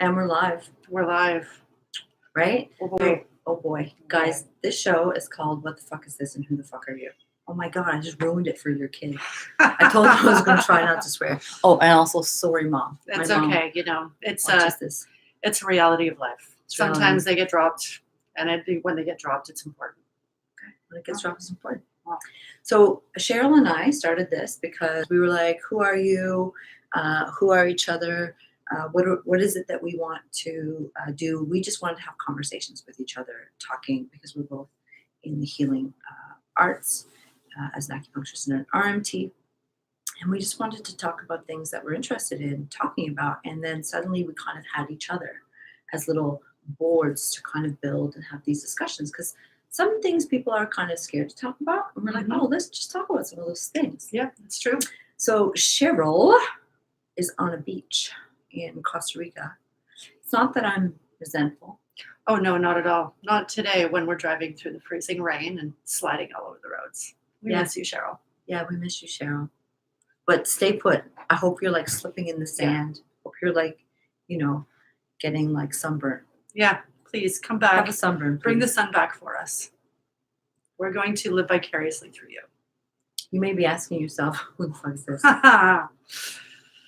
And we're live, We're live. right? Oh boy. Oh boy. Guys, this show is called What the Fuck Is This and Who the Fuck Are You? Oh my God, I just ruined it for your kid. I told you I was going to try not to swear. Oh, and also, sorry, Mom. It's My mom okay. You know, it's watches this. it's a reality of life. reality. Sometimes they get dropped, and when they get dropped, it's important. Okay. When it gets dropped, it's important. Wow. So Cheryl and I started this because we were like, who are you? Who are each other? What is it that we want to do? We just wanted to have conversations with each other, talking, because we're both in the healing arts as an acupuncturist and an RMT. And we just wanted to talk about things that we're interested in talking about. And then suddenly we kind of had each other as little boards to kind of build and have these discussions. Because some things people are kind of scared to talk about. And we're like, oh, let's just talk about some of those things. Yeah, it's true. So Cheryl is on a beach in Costa Rica. It's not that I'm resentful. Oh no, not at all. Not today when we're driving through the freezing rain and sliding all over the roads. We miss you, Cheryl. Yeah, we miss you, Cheryl. But stay put. I hope you're like slipping in the sand. Hope you're like, getting like sunburn. Yeah, please come Have back. a sunburn. Bring the please. sun back for us. We're going to live vicariously through you. You may be asking yourself, who the fuck is this?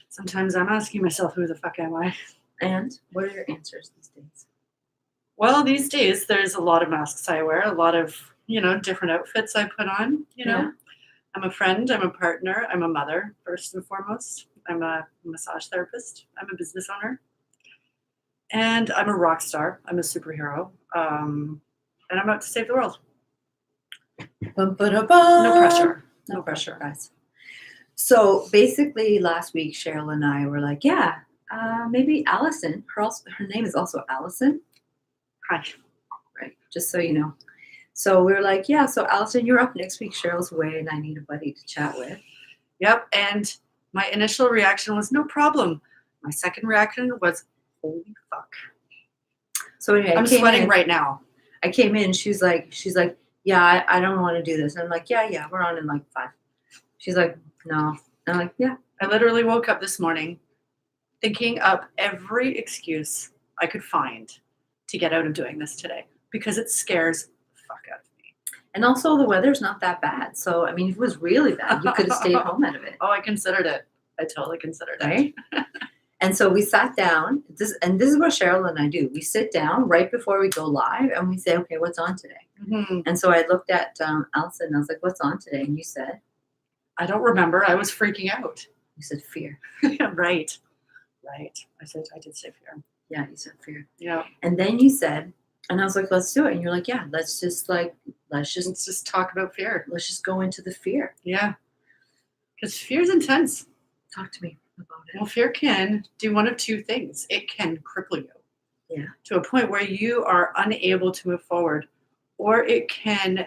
Sometimes I'm asking myself, who the fuck am I? And what are your answers these days? Well, these days there's a lot of masks I wear, a lot of, different outfits I put on, Yeah. I'm a friend, I'm a partner, I'm a mother, first and foremost. I'm a massage therapist, I'm a business owner, and I'm a rock star, I'm a superhero, and I'm out to save the world. No No pressure. No pressure, guys. So basically last week, Cheryl and I were like, maybe Alison, her name is also Alison. Hi. Right, just so you know. So we were like, so Alison, you're up next week. Cheryl's away and I need a buddy to chat with. Yep, and my initial reaction was no problem. My second reaction was, holy fuck. So anyway, I'm sweating right now. I came in, she's like, yeah, I don't want to do this. And I'm like, yeah, we're on in like 5. She's like, no. And I'm like, yeah. I literally woke up this morning thinking up every excuse I could find to get out of doing this today because it scares the fuck out of me. And also the weather's not that bad. So, I mean, if it was really bad, you could have stayed home out of it. Oh, I considered it. I totally considered it. And so we sat down, this is what Cheryl and I do. We sit down right before we go live and we say, okay, what's on today? Mm-hmm. And so I looked at Alison and I was like, what's on today? And you said? I don't remember. I was freaking out. You said fear. Right. I did say fear. Yeah, you said fear. Yeah. And then you said, and I was like, let's do it. And you're like, yeah, let's just talk about fear. Let's just go into the fear. Yeah. Because fear is intense. Talk to me about it. Well, fear can do one of two things. It can cripple you. Yeah. To a point where you are unable to move forward. Or it can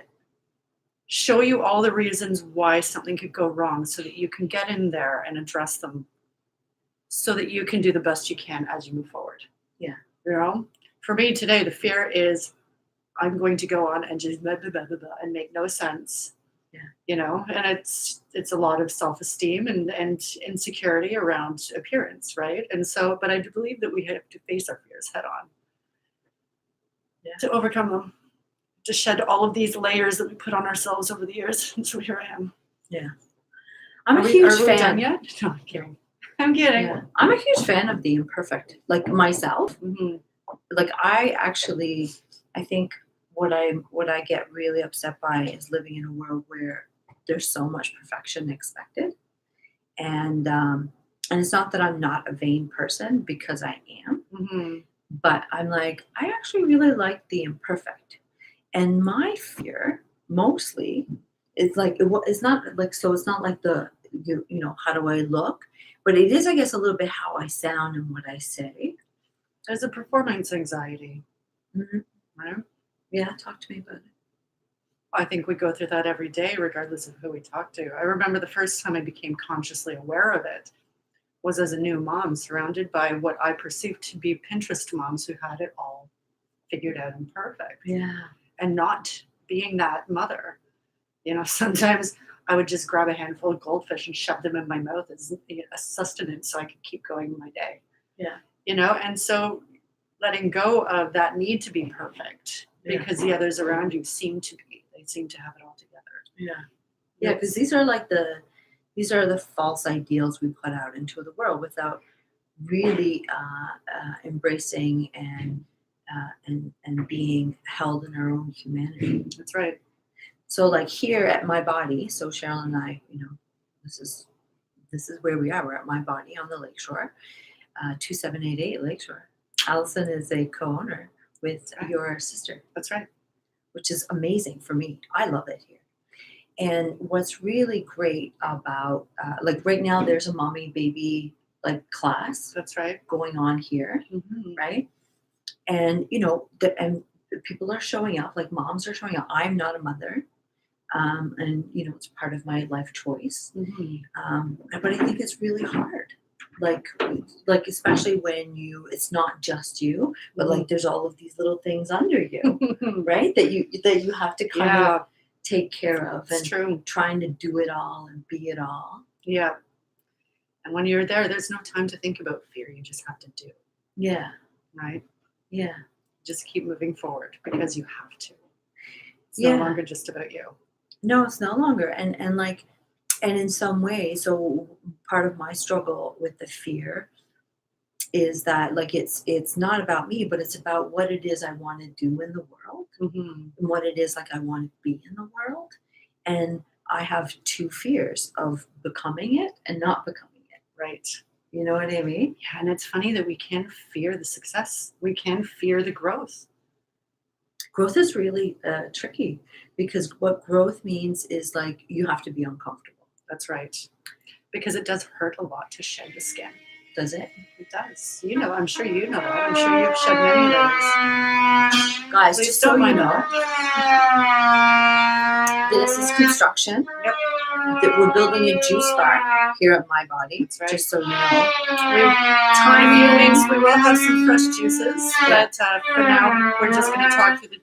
show you all the reasons why something could go wrong so that you can get in there and address them so that you can do the best you can as you move forward. Yeah. For me today, the fear is I'm going to go on and just blah, blah, blah, blah, blah, and make no sense. Yeah. And it's a lot of self-esteem and insecurity around appearance, right? And so, but I do believe that we have to face our fears head on to overcome them, to shed all of these layers that we put on ourselves over the years. And so here I am. Yeah. I'm a huge fan. Are we done yet? No, I'm kidding. I'm kidding. Yeah. I'm a huge fan of the imperfect, like myself. Mm-hmm. Like I think what I get really upset by is living in a world where there's so much perfection expected. And it's not that I'm not a vain person, because I am. Mm-hmm. But I'm like, I actually really like the imperfect. And my fear mostly is like, it's not like, so it's not like how do I look? But it is, I guess, a little bit how I sound and what I say. There's a performance anxiety. Mm-hmm. Right? Yeah, talk to me about it. I think we go through that every day, regardless of who we talk to. I remember the first time I became consciously aware of it was as a new mom, surrounded by what I perceived to be Pinterest moms who had it all figured out and perfect. Yeah. And not being that mother. Sometimes I would just grab a handful of goldfish and shove them in my mouth as a sustenance so I could keep going my day. Yeah. And so letting go of that need to be perfect Yeah. because the others around you they seem to have it all together. Yeah. Yeah, because these are the false ideals we put out into the world without really embracing and being held in our own humanity. That's right. So like here at My Body, so Cheryl and I, this is where we are. We're at My Body on the lakeshore, 2788 Lakeshore. Alison is a co-owner with That's right. your sister, That's right. which is amazing for me. I love it here. And what's really great about like right now, there's a mommy baby like class That's right. going on here, Mhm. right? And and people are showing up, like moms are showing up. I'm not a mother, and it's part of my life choice. Mhm. But I think it's really hard, like especially when it's not just you, but like there's all of these little things under you, right? That you have to kind Yeah, of take care of, it's and true. trying to do it all and be it all. Yeah. And when you're there's no time to think about fear. You just have to do, Yeah, right? yeah, Just keep moving forward because you have to. It's no yeah. longer just about you. No, it's no longer, and in some way, so part of my struggle with the fear is that like it's not about me, but it's about what it is I want to do in the world, Mhm. and what it is like I want to be in the world. And I have two fears of becoming it and not becoming it. Right. You know what I mean? Yeah, and it's funny that we can fear the success. We can fear the growth. Growth is really tricky, because what growth means is like you have to be uncomfortable. That's right. Because it does hurt a lot to shed the skin. Does it? It does. I'm sure you know that. I'm sure you've shed many layers. Guys, Please just so don't you mind know, this is construction. Yep. That we're building a juice bar here at My Body. That's right. Just so you know. Time viewings, we will have some fresh juices, but for now, we're just going to talk through the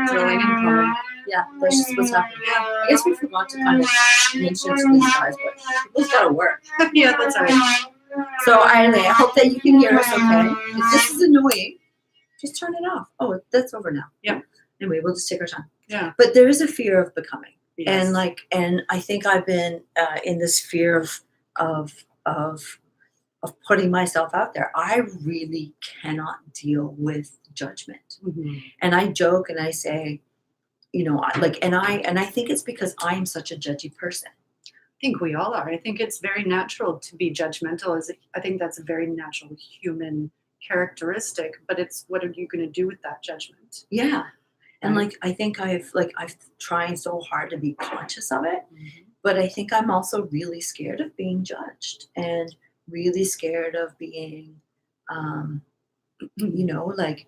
drilling and plumbing. Yeah, that's just what's happening. I guess we forgot to kind of mention to these guys, but people's got to work. Yeah, that's all right. So anyway, I hope that you can hear us okay. If this is annoying, just turn it off. Oh, that's over now. Yeah. Anyway, we'll just take our time. Yeah. But there is a fear of becoming. Yes. And I think I've been in this fear of of putting myself out there. I really cannot deal with judgment, Mhm. and I joke and I say, and I think it's because I am such a judgy person. I think we all are. I think it's very natural to be judgmental. I think that's a very natural human characteristic. But it's what are you going to do with that judgment? Yeah, and Right. I think I've trying so hard to be conscious of it, Mhm. but I think I'm also really scared of being judged, and really scared of being, um, like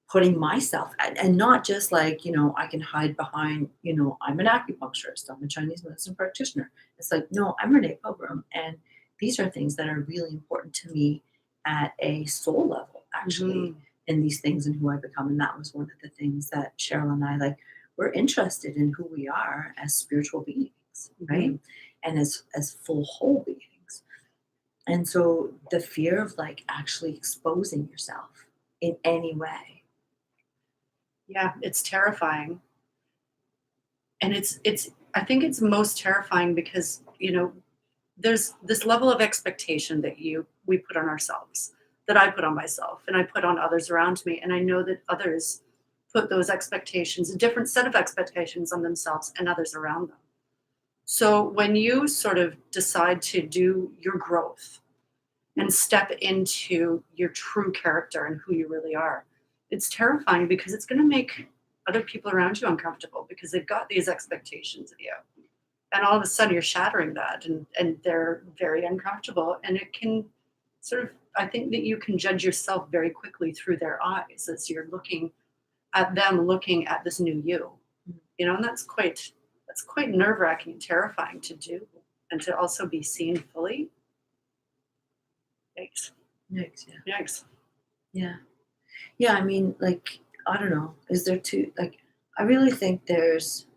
putting myself and not just I can hide behind, I'm an acupuncturist, I'm a Chinese medicine practitioner. It's like, no, I'm Renee Pilgrim, and these are things that are really important to me at a soul level, actually, Mhm. in these things and who I become. And that was one of the things that Cheryl and I we're interested in who we are as spiritual beings, right? Mhm. And as full whole beings. And so the fear of actually exposing yourself in any way. Yeah, it's terrifying. And it's I think it's most terrifying because, there's this level of expectation that we put on ourselves, that I put on myself and I put on others around me. And I know that others put those expectations, a different set of expectations on themselves and others around them. So when you sort of decide to do your growth and step into your true character and who you really are, it's terrifying because it's going to make other people around you uncomfortable because they've got these expectations of you. And all of a sudden you're shattering that and they're very uncomfortable. And it can sort of, I think that you can judge yourself very quickly through their eyes as you're looking at them, looking at this new you. And that's quite nerve-wracking and terrifying to do, and to also be seen fully. Yikes. Yikes, yeah. Yikes. Yeah. Yeah, I mean, I don't know. Is there two, I really think there's,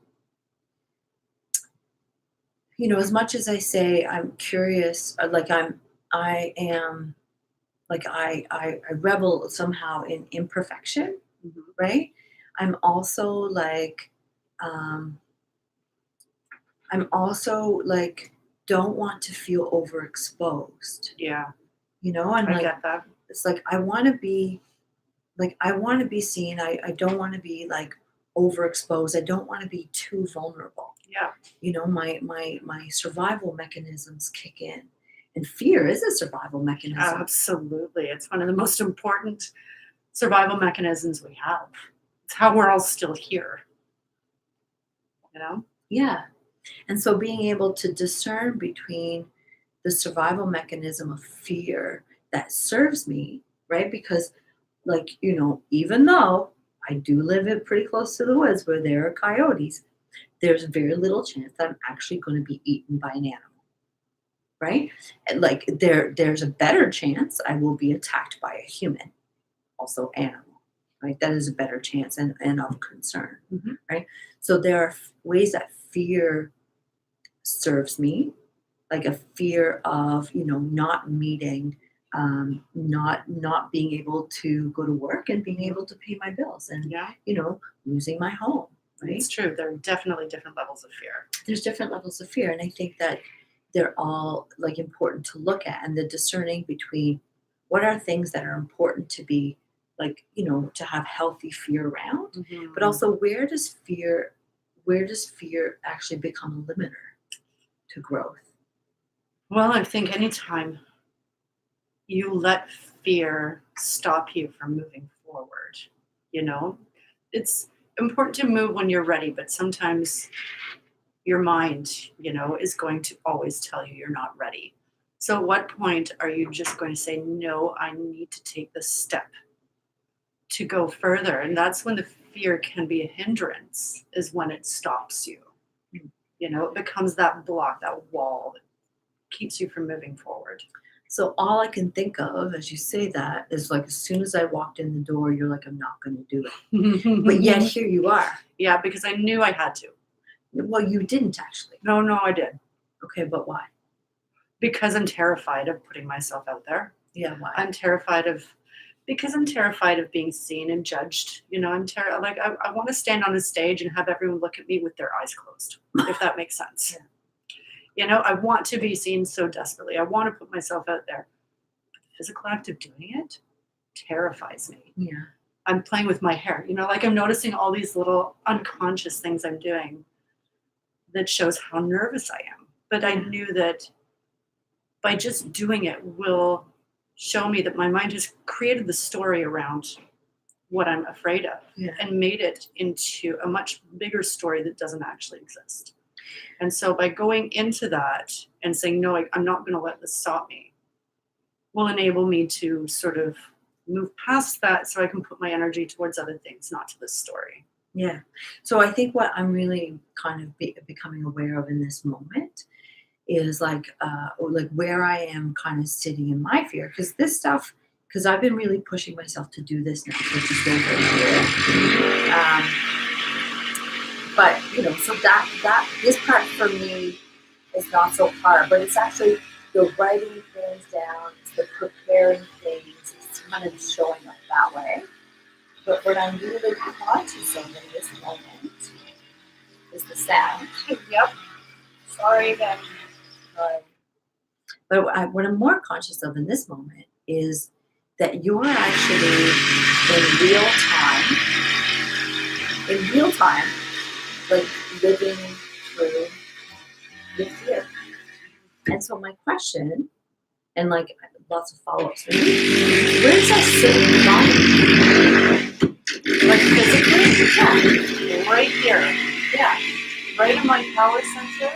as much as I say I'm curious, I am like I revel somehow in imperfection, Mhm. right? I'm also like, um, I'm also like, don't want to feel overexposed, Yeah, you know? I'm I like, get that. it's like, I want to be like, I want to be seen. I don't want to be like overexposed. I don't want to be too vulnerable. Yeah, You know, my survival mechanisms kick in. And fear is a survival mechanism. absolutely. It's one of the most important survival mechanisms we have. It's how we're all still here, you know? Yeah. And so being able to discern between the survival mechanism of fear that serves me, right? Because, like, you know, even though I do live in pretty close to the woods where there are coyotes, there's very little chance that I'm actually going to be eaten by an animal, right? And like there's a better chance I will be attacked by a human, also animal, right? That is a better chance and of concern, Mhm. right? So there are ways that fear serves me, like a fear of, you know, not meeting, not being able to go to work and being able to pay my bills, and, Yeah, you know, losing my home, right? it's true. There are definitely different levels of fear. There's different levels of fear, and I think that they're all like important to look at, and the discerning between what are things that are important to be, like, you know, to have healthy fear around, but Mhm. also where does fear actually become a limiter to growth? Well, I think anytime you let fear stop you from moving forward, you know, it's important to move when you're ready, but sometimes your mind, is going to always tell you you're not ready. So, at what point are you just going to say, no, I need to take this step to go further? And that's when the fear can be a hindrance, is when it stops you. It becomes that block, that wall that keeps you from moving forward. So all I can think of as you say that is like as soon as I walked in the door, you're like, I'm not going to do it. But yet here you are. Yeah, because I knew I had to. Well, you didn't actually. No, I did. Okay, but why? Because I'm terrified of putting myself out there. Yeah, why? Because I'm terrified of being seen and judged. I want to stand on a stage and have everyone look at me with their eyes closed, if that makes sense. Yeah. I want to be seen so desperately. I want to put myself out there. But the physical act of doing it terrifies me. Yeah. I'm playing with my hair. I'm noticing all these little unconscious things I'm doing that shows how nervous I am. But I knew that by just doing it will show me that my mind has created the story around what I'm afraid of, Yeah. and made it into a much bigger story that doesn't actually exist. And so by going into that and saying, no, I'm not going to let this stop me, will enable me to sort of move past that so I can put my energy towards other things, not to this story. Yeah. So I think what I'm really kind of becoming aware of in this moment is or like where I am kind of sitting in my fear, because this stuff, because I've been really pushing myself to do this now for just over a year. But you know, so that this part for me is not so hard, but it's actually the writing things down, it's the preparing things, it's kind of showing up that way. But what I'm really conscious of in this moment is the sound. Yep. Sorry then. What I'm more conscious of in this moment is that you're actually in real time, like living through your fear. And so my question, and like lots of follow-ups, where does that sit in your body? Like physically? Yeah. Right here. Yeah. Right in my power center.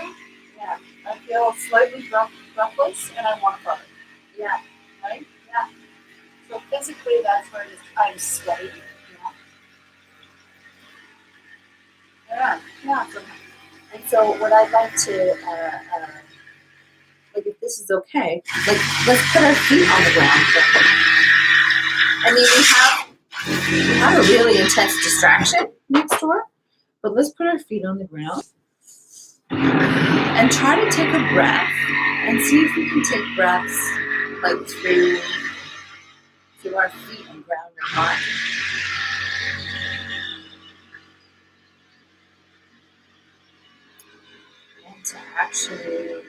Yeah. I feel slightly breathless and I want to vomit. Yeah. Right? Yeah. So physically, that's where it is. I'm sweaty. Yeah. Yeah. And so what I'd like to, like if this is okay, like let's put our feet on the ground. I mean, we have a really intense distraction next door, but let's put our feet on the ground and try to take a breath and see if we can take breaths like through our feet and ground our mind. And to actually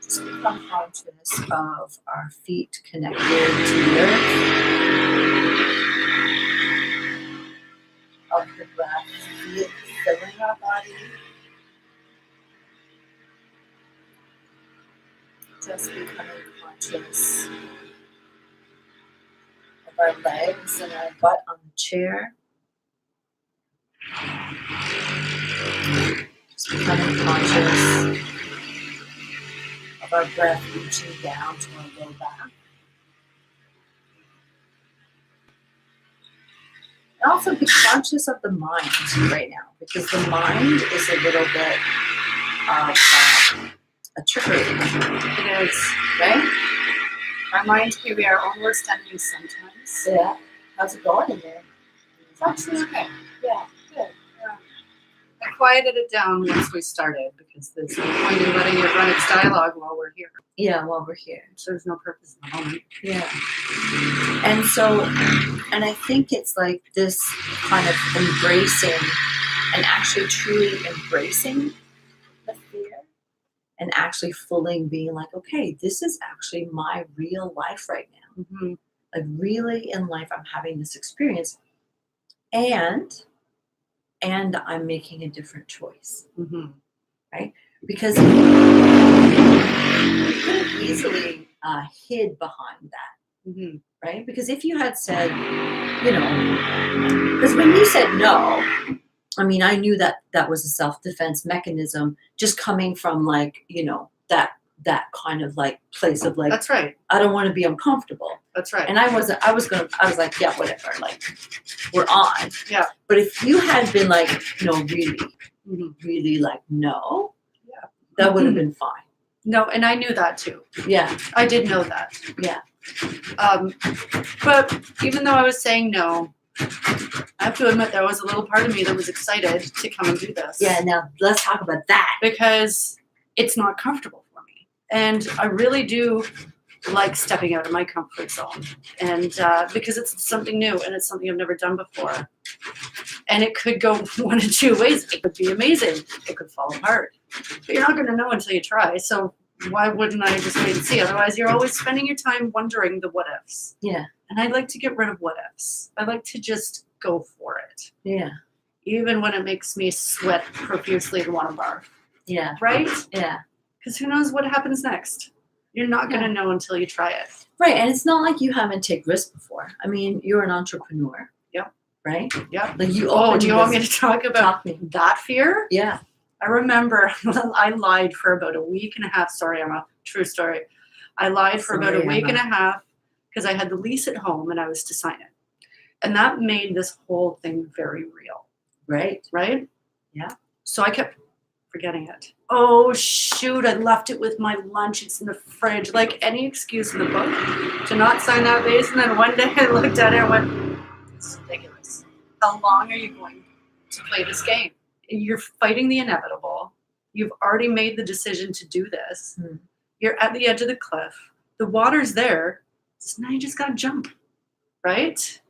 just become conscious of our feet connected to the earth, of the breath filling our body. Just becoming conscious of our legs and our butt on the chair. Just becoming conscious of our breath reaching down to our low back. And also be conscious of the mind right now, because the mind is a little bit of a trickery. It is. Right? Our mind can be our own worst enemy sometimes. Yeah. How's it going in there? It's actually okay. Yeah. Good. Yeah. I quieted it down once we started because there's no point in letting it run its dialogue while we're here. Yeah, while we're here. So there's no purpose in the moment. Yeah. And so, and I think it's like this kind of embracing and actually truly embracing the fear and actually fully being like, okay, this is actually my real life right now. Mm-hmm. Like really in life, I'm having this experience and I'm making a different choice. Mm-hmm. Right? Because you could have easily hid behind that. Mm-hmm. Right? Because if you had said, because when you said no, I mean, I knew that that was a self-defense mechanism just coming from like, that kind of like place of like, That's right. I don't want to be uncomfortable. That's right. And I was like, yeah, whatever, like we're on. Yeah. But if you had been like, really, Mm-hmm. really like, no, Yeah. that would have been fine. No, and I knew that too. Yeah. I did know that. Yeah. But even though I was saying no, I have to admit there was a little part of me that was excited to come and do this. Yeah. Now let's talk about that. Because it's not comfortable for me. And I really do like stepping out of my comfort zone. And because it's something new and it's something I've never done before. And it could go one of two ways. It could be amazing. It could fall apart. But you're not going to know until you try. So why wouldn't I just wait and see? Otherwise, you're always spending your time wondering the what ifs. Yeah. And I'd like to get rid of what ifs. I like to just go for it. Yeah. Even when it makes me sweat profusely and want to barf. Yeah. Right? Yeah. Because who knows what happens next? You're not going to know until you try it. Right. And it's not like you haven't taken risks before. I mean, you're an entrepreneur. Yep. Right? Yep. Like you do you want me to talk about me. that fear? Yeah. I remember I lied for about a week and a half. Sorry, Emma. True story. I lied for about a week and a half because I had the lease at home and I was to sign it. And that made this whole thing very real. Right. Right? Yeah. So I kept forgetting it. Oh, shoot. I left it with my lunch. It's in the fridge. Like any excuse in the book to not sign that lease. And then one day I looked at it and went, it's ridiculous. How long are you going to play this game? You're fighting the inevitable. You've already made the decision to do this. Hmm. You're at the edge of the cliff. The water's there. So now you just got to jump. Right?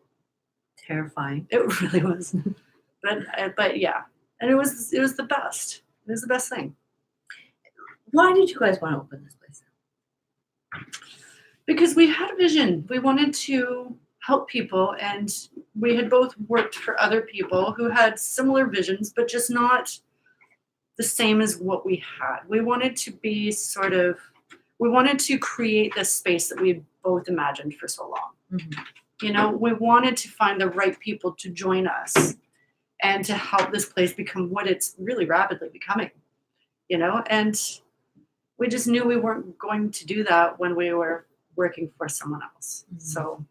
Terrifying. It really was. But yeah. And it was the best. It was the best thing. Why did you guys want to open this place? Because we had a vision. We wanted to help people, and we had both worked for other people who had similar visions, but just not the same as what we had. We wanted to be we wanted to create this space that we had both imagined for so long. Mm-hmm. We wanted to find the right people to join us and to help this place become what it's really rapidly becoming, and we just knew we weren't going to do that when we were working for someone else. Mm-hmm.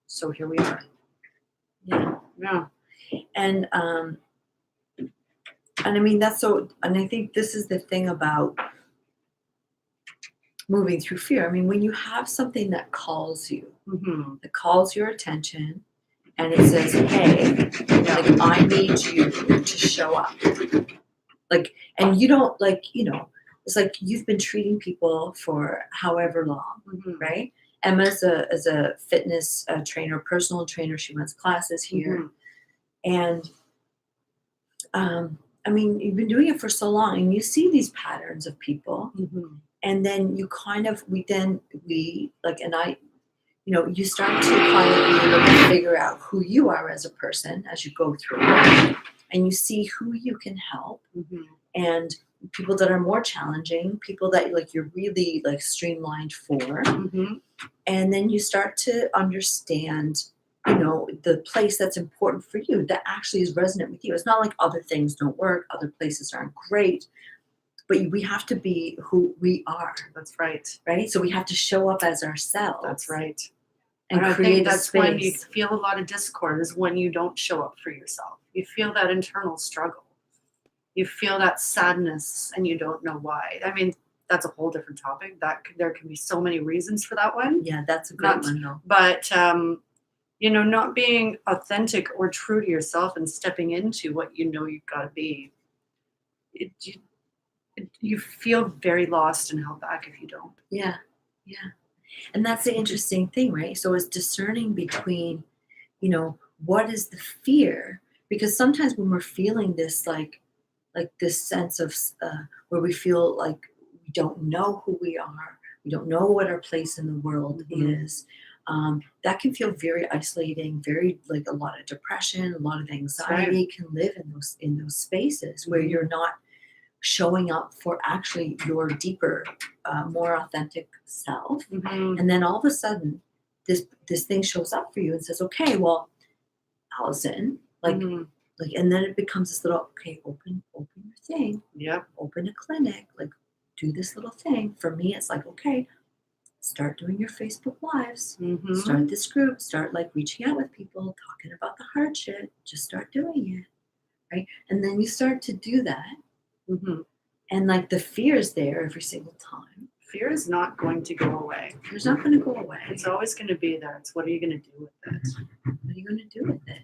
So here we are. Yeah. Yeah. And I mean, and I think this is the thing about moving through fear. I mean, when you have something that calls you, mm-hmm. that calls your attention, and it says, hey, like, I need you to show up. Like, and you don't, like, it's like you've been treating people for however long, mm-hmm. right? Emma's a fitness trainer, personal trainer. She runs classes here, and I mean, you've been doing it for so long, and you see these patterns of people, and then you kind of we like, and I, you start to kind of be able to figure out who you are as a person as you go through it, and you see who you can help, and people that are more challenging, people that like you're really like streamlined for, and then you start to understand, the place that's important for you that actually is resonant with you. It's not like other things don't work, other places aren't great, but we have to be who we are. That's right. Right? So we have to show up as ourselves. That's right. And I create think a that's when you space. feel a lot of discord, is when you don't show up for yourself. You feel that internal struggle. You feel that sadness and you don't know why. I mean, that's a whole different topic. There can be so many reasons for that one. Yeah, that's a great one though. But not being authentic or true to yourself and stepping into what you've got to be, you feel very lost and held back if you don't. Yeah. And that's the interesting thing, right? So it's discerning between, what is the fear? Because sometimes when we're feeling this, like this sense of where we feel like we don't know who we are, we don't know what our place in the world is, that can feel very isolating, very like a lot of depression, a lot of anxiety can live in those spaces where you're not showing up for actually your deeper, more authentic self. And then all of a sudden, this thing shows up for you and says, "Okay, well, Alison, like, and then it becomes this little, okay, open your thing, open a clinic, like, do this little thing." For me, it's like, okay, start doing your Facebook lives, start this group, start like reaching out with people, talking about the hard shit, just start doing it, right? And then you start to do that. And like the fear is there every single time. Fear is not going to go away. It's not going to go away. It's always going to be there. It's what are you going to do with it? What are you going to do with it?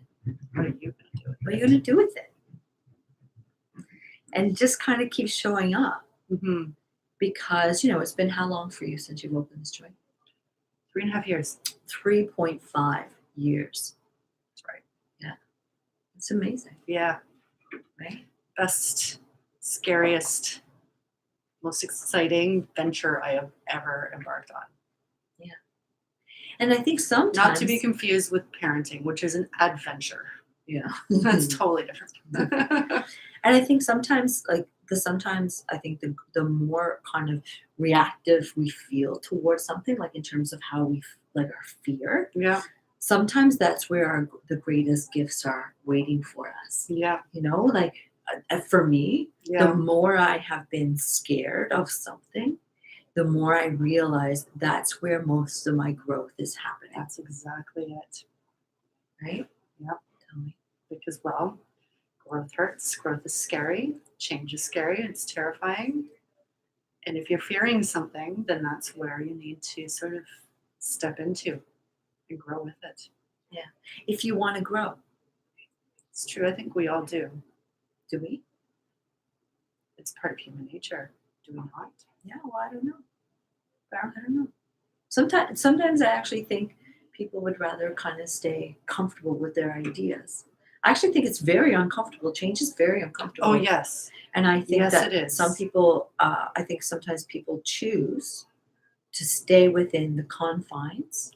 What are you going to do with it? What are you going to do with it? And just kind of keep showing up. Because, it's been how long for you since you've opened this joint? 3.5 years. 3.5 years. That's right. Yeah. It's amazing. Yeah. Right? Best, scariest, most exciting venture I have ever embarked on. Yeah. And I think sometimes... Not to be confused with parenting, which is an adventure. Yeah. That's totally different. And I think sometimes, I think the more kind of reactive we feel towards something, like in terms of how we, like our fear, sometimes that's where the greatest gifts are waiting for us. Yeah. Like for me, the more I have been scared of something, the more I realize that's where most of my growth is happening. That's exactly it. Right? Yep. Tell me. Because, well, growth hurts. Growth is scary. Change is scary. It's terrifying. And if you're fearing something, then that's where you need to sort of step into and grow with it. Yeah. If you want to grow. It's true. I think we all do. Do we? It's part of human nature. Do we not? Yeah, well, I don't know. I don't know. Sometimes I actually think people would rather kind of stay comfortable with their ideas. I actually think it's very uncomfortable. Change is very uncomfortable. Oh, yes. And I think that it is. some people, I think sometimes people choose to stay within the confines.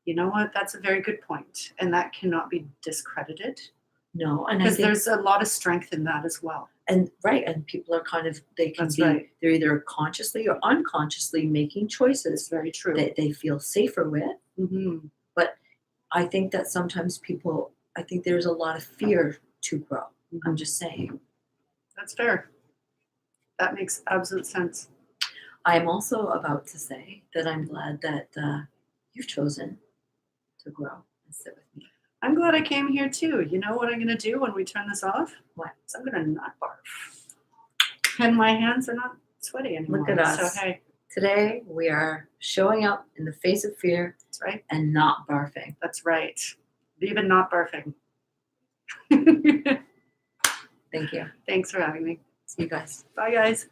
You know what? That's a very good point. And that cannot be discredited. No. And because there's a lot of strength in that as well. And right. And people are kind of, they're either consciously or unconsciously making choices. Very true. That they feel safer with. But I think that sometimes I think there's a lot of fear to grow. I'm just saying. That's fair. That makes absolute sense. I'm also about to say that I'm glad that you've chosen to grow and sit with me. I'm glad I came here too. You know what I'm going to do when we turn this off? What? So I'm going to not barf. And my hands are not sweaty anymore. Look at us. So, hey. Today we are showing up in the face of fear. That's right. And not barfing. That's right. Even not barfing. Thank you. Thanks for having me. See you guys. Bye, guys.